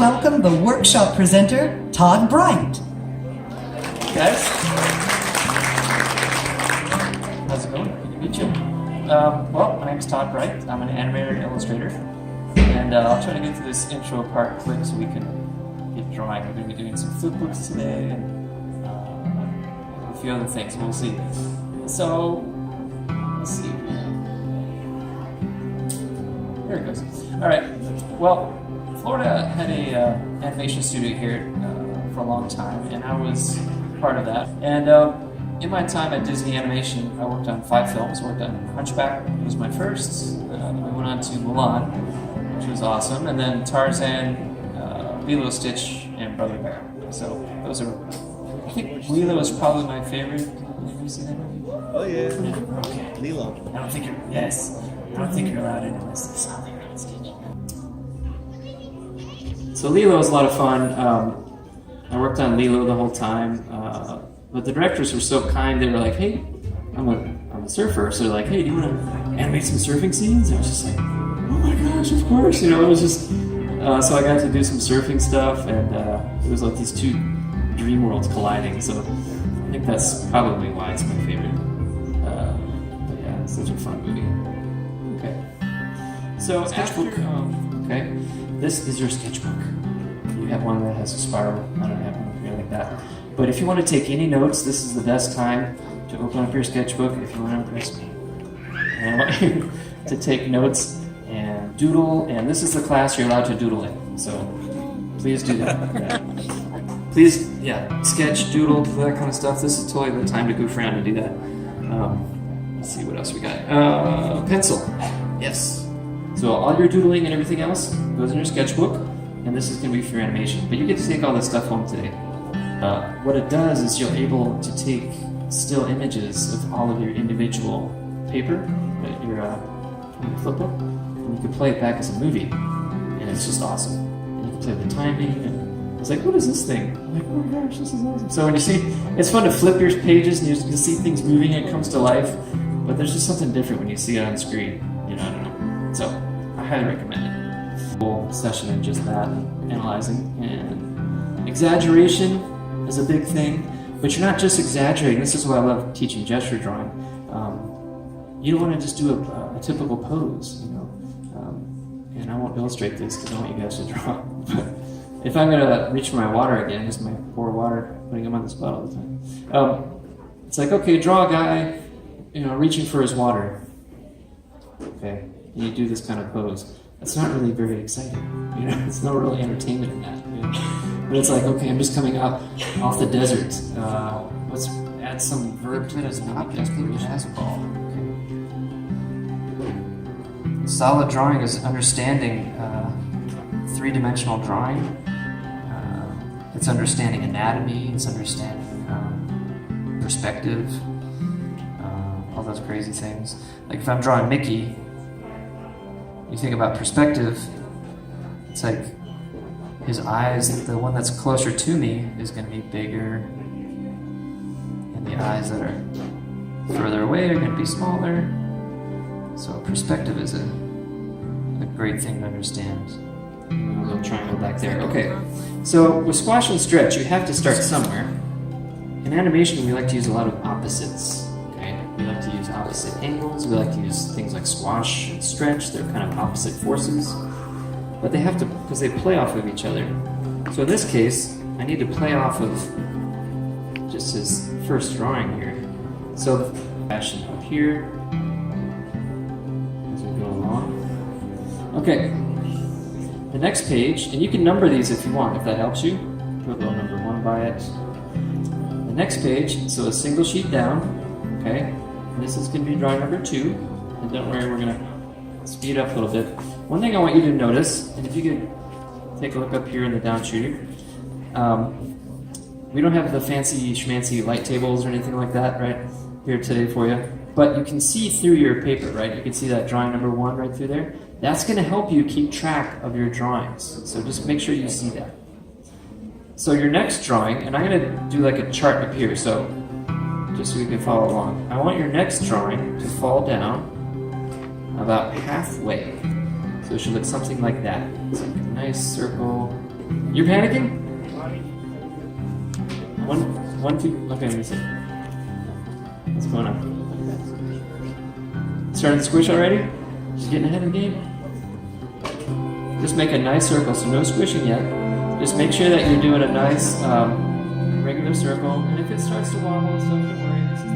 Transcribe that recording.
welcome the workshop presenter, Todd Bright. Guys, how's it going? Good to meet you. Well, my name is Todd Bright. I'm an animator and illustrator, and I'll try to get through this intro part quick so we can get drawing. We're going to be doing some flip books today and a few other things. We'll see. So, let's see. There it goes. All right. Well, Florida had a animation studio here for a long time, and I was part of that. And in my time at Disney Animation, I worked on 5 films. I worked on Hunchback, it was my first. Then we went on to Mulan, which was awesome, and then Tarzan, Lilo, Stitch, and Brother Bear. So those are, I think Lilo is probably my favorite. Have you seen that movie? Oh yeah. Okay. Lilo. I don't think you're allowed into this. It's not like on stage. So Lilo was a lot of fun. I worked on Lilo the whole time, but the directors were so kind. They were like, "Hey, I'm a surfer," so they're like, "Hey, do you want to animate some surfing scenes?" And I was just like, "Oh my gosh, of course!" You know, it was just so I got to do some surfing stuff, and it was like these two dream worlds colliding. So I think that's probably why it's my favorite. But yeah, it's such a fun movie. Okay, so after okay, this is your sketchbook. You have one that has a spiral. I don't have one here like that. But if you want to take any notes, this is the best time to open up your sketchbook. If you want to impress me, and I want you to take notes and doodle. And this is the class you're allowed to doodle in. So please do that. Yeah. Please, yeah, sketch, doodle, that kind of stuff. This is totally the time to goof around and do that. Let's see what else we got. Pencil. Yes. So all your doodling and everything else goes in your sketchbook. And this is going to be for your animation. But you get to take all this stuff home today. What it does is you're able to take still images of all of your individual paper, your flipbook, and you can play it back as a movie. And it's just awesome. And you can play the timing. And it's like, what is this thing? I'm like, oh my gosh, this is awesome. So when you see, it's fun to flip your pages and you see things moving and it comes to life. But there's just something different when you see it on screen. You know, I don't know. So I highly recommend it. Session in just that, analyzing, and exaggeration is a big thing, but you're not just exaggerating. This is why I love teaching gesture drawing. You don't want to just do a typical pose, you know, and I won't illustrate this because I want you guys to draw. But if I'm going to reach for my water again, just my poor water, putting him on the spot all the time. It's like, okay, draw a guy, you know, reaching for his water. Okay, and you do this kind of pose. It's not really very exciting, you know. It's no really entertainment in that. You know? But it's like, okay, I'm just coming off the desert. Let's add some verb to it as an object. Basketball. Okay. Solid drawing is understanding three-dimensional drawing. It's understanding anatomy. It's understanding perspective. All those crazy things. Like if I'm drawing Mickey. You think about perspective, it's like his eyes, the one that's closer to me is going to be bigger, and the eyes that are further away are going to be smaller. So perspective is a great thing to understand. A little triangle back there. Okay, so with squash and stretch, you have to start somewhere. In animation, we like to use a lot of opposites. We like to use opposite angles. We like to use things like squash and stretch. They're kind of opposite forces. But they have to, because they play off of each other. So in this case, I need to play off of just his first drawing here. So fashion up here as we go along. Okay. The next page, and you can number these if you want, if that helps you. Put a little number 1 by it. The next page, so a single sheet down. Okay. This is going to be drawing number 2, and don't worry, we're going to speed up a little bit. One thing I want you to notice, and if you could take a look up here in the down shooter, we don't have the fancy schmancy light tables or anything like that right here today for you, but you can see through your paper, right? You can see that drawing number 1 right through there. That's going to help you keep track of your drawings, so just make sure you see that. So your next drawing, and I'm going to do like a chart up here, so just so you can follow along. I want your next drawing to fall down about halfway. So it should look something like that. It's like a nice circle You're panicking? One, two. Okay, let me see. What's going on? Starting to squish already? Just getting ahead of the game? Just make a nice circle, so no squishing yet. Just make sure that you're doing a nice regular circle, and if it starts to wobble and stuff, don't worry. This is the